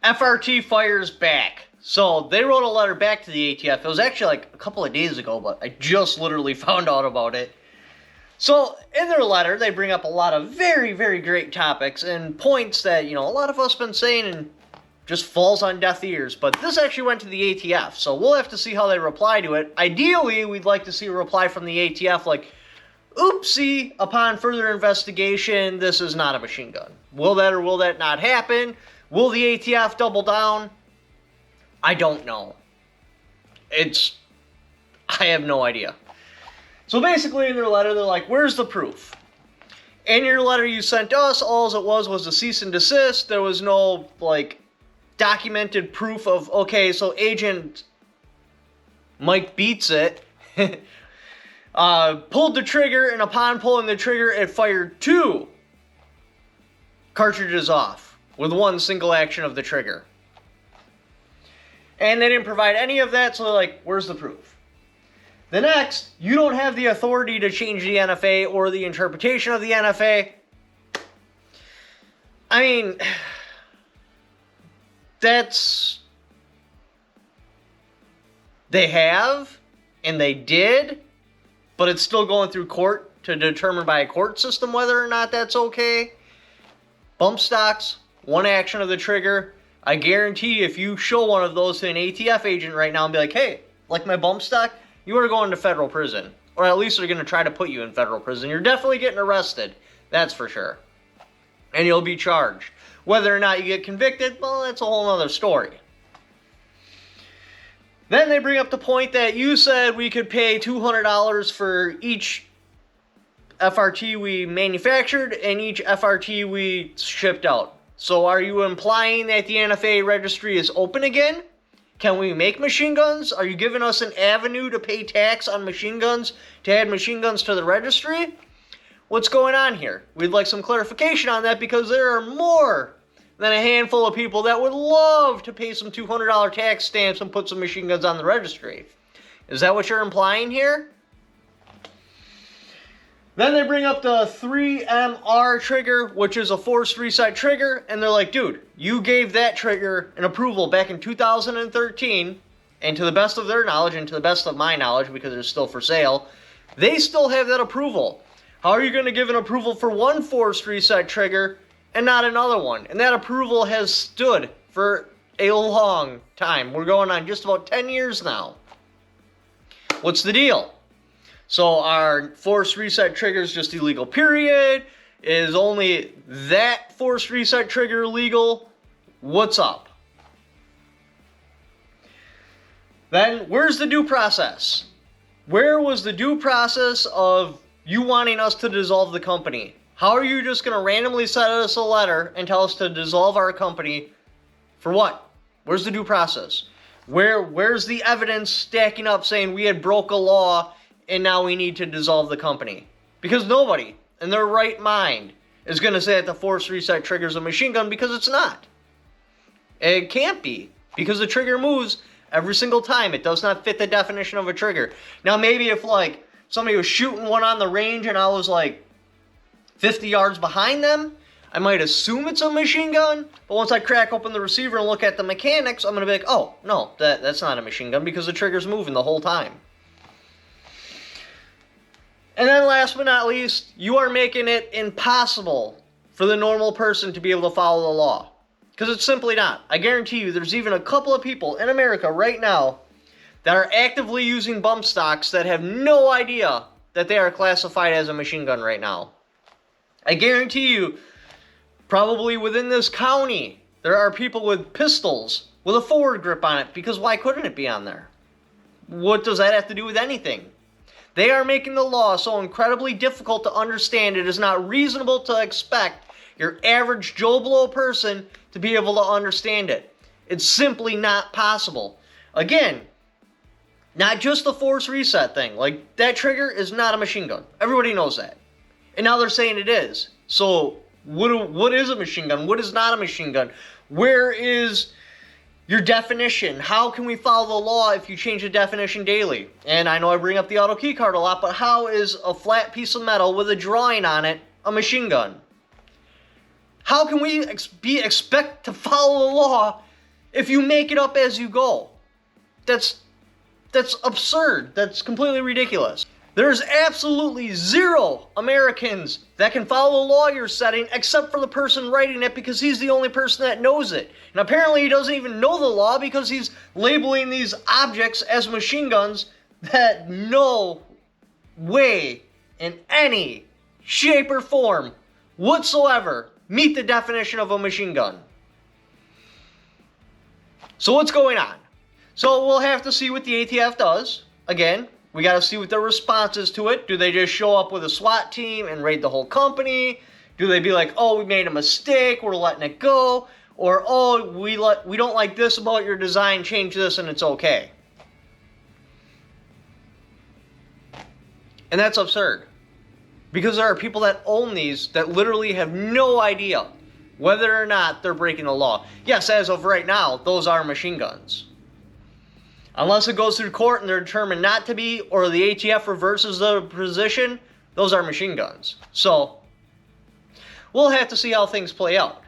FRT fires back. So they wrote a letter back to the ATF. It was actually like a couple of days ago, but I just literally found out about it. So in their letter, they bring up a lot of very, very great topics and points that, a lot of us been saying and just falls on deaf ears. But this actually went to the ATF, so we'll have to see how they reply to it. Ideally, we'd like to see a reply from the ATF like, oopsie, upon further investigation, this is not a machine gun. Will that or will that not happen? Will the ATF double down? I don't know. I have no idea. So basically in their letter, they're like, where's the proof? In your letter you sent us, all it was a cease and desist. There was no, documented proof of, okay, so Agent Mike Beats It pulled the trigger, and upon pulling the trigger, it fired 2 cartridges off with one single action of the trigger. And they didn't provide any of that, so they're like, where's the proof? The next, you don't have the authority to change the NFA or the interpretation of the NFA. I mean, they have, and they did, but it's still going through court to determine by a court system whether or not that's okay. Bump stocks, one action of the trigger. I guarantee if you show one of those to an ATF agent right now and be like, hey, like my bump stock, you are going to federal prison. Or at least they're going to try to put you in federal prison. You're definitely getting arrested. That's for sure. And you'll be charged. Whether or not you get convicted, well, that's a whole other story. Then they bring up the point that you said we could pay $200 for each FRT we manufactured and each FRT we shipped out. So are you implying that the NFA registry is open again? Can we make machine guns? Are you giving us an avenue to pay tax on machine guns to add machine guns to the registry? What's going on here? We'd like some clarification on that because there are more than a handful of people that would love to pay some $200 tax stamps and put some machine guns on the registry. Is that what you're implying here? Then they bring up the 3MR trigger, which is a forced reset trigger, and they're like, dude, you gave that trigger an approval back in 2013, and to the best of their knowledge, and to the best of my knowledge, because it's still for sale, they still have that approval. How are you going to give an approval for one forced reset trigger and not another one? And that approval has stood for a long time. We're going on just about 10 years now. What's the deal? So our forced reset trigger is just illegal, period? Is only that forced reset trigger illegal? What's up? Then where's the due process? Where was the due process of you wanting us to dissolve the company? How are you just going to randomly send us a letter and tell us to dissolve our company? For what? Where's the due process? Where's the evidence stacking up saying we had broke a law and now we need to dissolve the company? Because nobody in their right mind is going to say that the force reset triggers a machine gun, because it's not. It can't be, because the trigger moves every single time. It does not fit the definition of a trigger. Now maybe if somebody was shooting one on the range and I was 50 yards behind them, I might assume it's a machine gun, but once I crack open the receiver and look at the mechanics, I'm going to be like, oh, no, that's not a machine gun, because the trigger's moving the whole time. And then last but not least, you are making it impossible for the normal person to be able to follow the law. Because it's simply not. I guarantee you there's even a couple of people in America right now that are actively using bump stocks that have no idea that they are classified as a machine gun right now. I guarantee you, probably within this county, there are people with pistols with a forward grip on it, because why couldn't it be on there? What does that have to do with anything? They are making the law so incredibly difficult to understand, it is not reasonable to expect your average Joe Blow person to be able to understand it. It's simply not possible. Again, not just the force reset thing. That trigger is not a machine gun. Everybody knows that. And now they're saying it is. So, what is a machine gun? What is not a machine gun? Where is your definition? How can we follow the law if you change the definition daily? And I know I bring up the auto key card a lot, but how is a flat piece of metal with a drawing on it a machine gun? How can we expect to follow the law if you make it up as you go. That's absurd. That's completely ridiculous. There's absolutely zero Americans that can follow a law you're setting except for the person writing it, because he's the only person that knows it. And apparently he doesn't even know the law because he's labeling these objects as machine guns that no way in any shape or form whatsoever meet the definition of a machine gun. So what's going on? So we'll have to see what the ATF does. Again, we got to see what their response is to it. Do they just show up with a SWAT team and raid the whole company? Do they be like, oh, we made a mistake, we're letting it go? Or, oh, we don't like this about your design, change this and it's okay. And that's absurd. Because there are people that own these that literally have no idea whether or not they're breaking the law. Yes, as of right now, those are machine guns. Unless it goes through court and they're determined not to be, or the ATF reverses the position, those are machine guns. So, we'll have to see how things play out.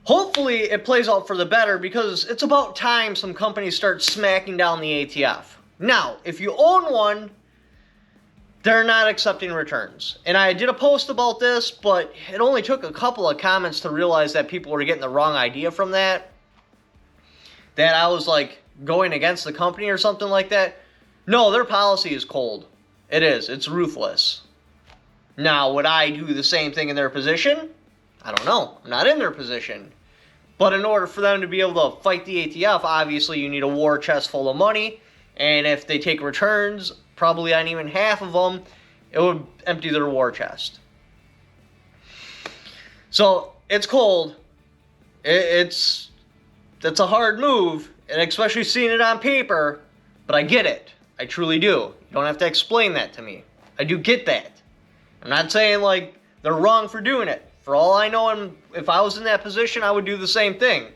Hopefully, it plays out for the better, because it's about time some companies start smacking down the ATF. Now, if you own one, they're not accepting returns. And I did a post about this, but it only took a couple of comments to realize that people were getting the wrong idea from that. That I was like going against the company or something like that. No, their policy is cold. It is. It's ruthless. Now, would I do the same thing in their position? I don't know. I'm not in their position. But in order for them to be able to fight the ATF, obviously you need a war chest full of money. And if they take returns, probably on even half of them, it would empty their war chest. So, it's cold. That's a hard move, and especially seeing it on paper, but I get it. I truly do. You don't have to explain that to me. I do get that. I'm not saying, like, they're wrong for doing it. For all I know, and if I was in that position, I would do the same thing.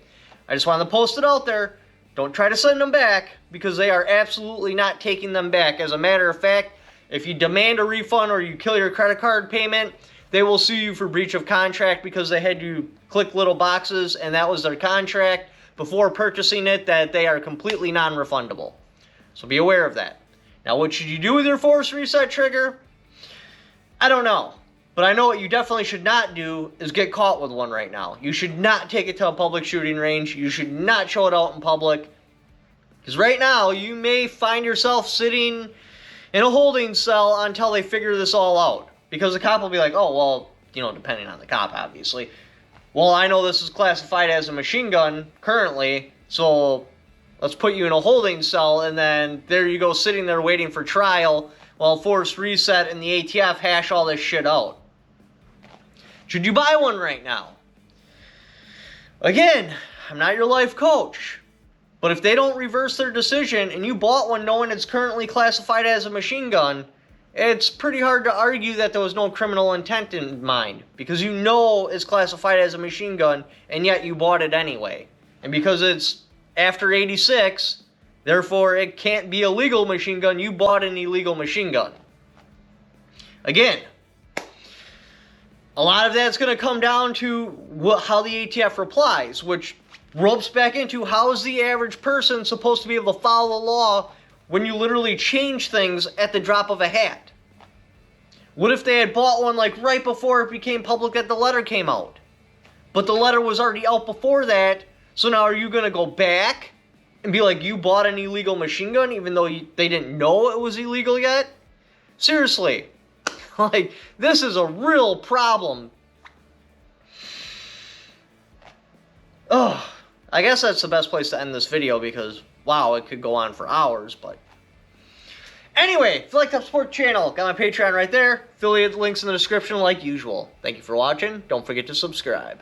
I just wanted to post it out there. Don't try to send them back, because they are absolutely not taking them back. As a matter of fact, if you demand a refund or you kill your credit card payment, they will sue you for breach of contract, because they had you click little boxes and that was their contract before purchasing it, that they are completely non-refundable. So be aware of that. Now, what should you do with your force reset trigger? I don't know. But I know what you definitely should not do is get caught with one right now. You should not take it to a public shooting range. You should not show it out in public. Because right now, you may find yourself sitting in a holding cell until they figure this all out. Because the cop will be like, oh, well, you know, depending on the cop, obviously. Well, I know this is classified as a machine gun currently, so let's put you in a holding cell, and then there you go sitting there waiting for trial while Force Reset and the ATF hash all this shit out. Should you buy one right now? Again, I'm not your life coach, but if they don't reverse their decision and you bought one knowing it's currently classified as a machine gun, it's pretty hard to argue that there was no criminal intent in mind, because you know it's classified as a machine gun, and yet you bought it anyway. And because it's after 86, therefore it can't be a legal machine gun, you bought an illegal machine gun. Again, a lot of that's going to come down to how the ATF replies, which ropes back into how is the average person supposed to be able to follow the law when you literally change things at the drop of a hat? What if they had bought one like right before it became public that the letter came out? But the letter was already out before that, so now are you going to go back and be like, you bought an illegal machine gun even though they didn't know it was illegal yet? Seriously. Like, this is a real problem. Ugh. I guess that's the best place to end this video because, wow, it could go on for hours, but... Anyway, if you like to support the channel, got my Patreon right there. Affiliate links in the description like usual. Thank you for watching. Don't forget to subscribe.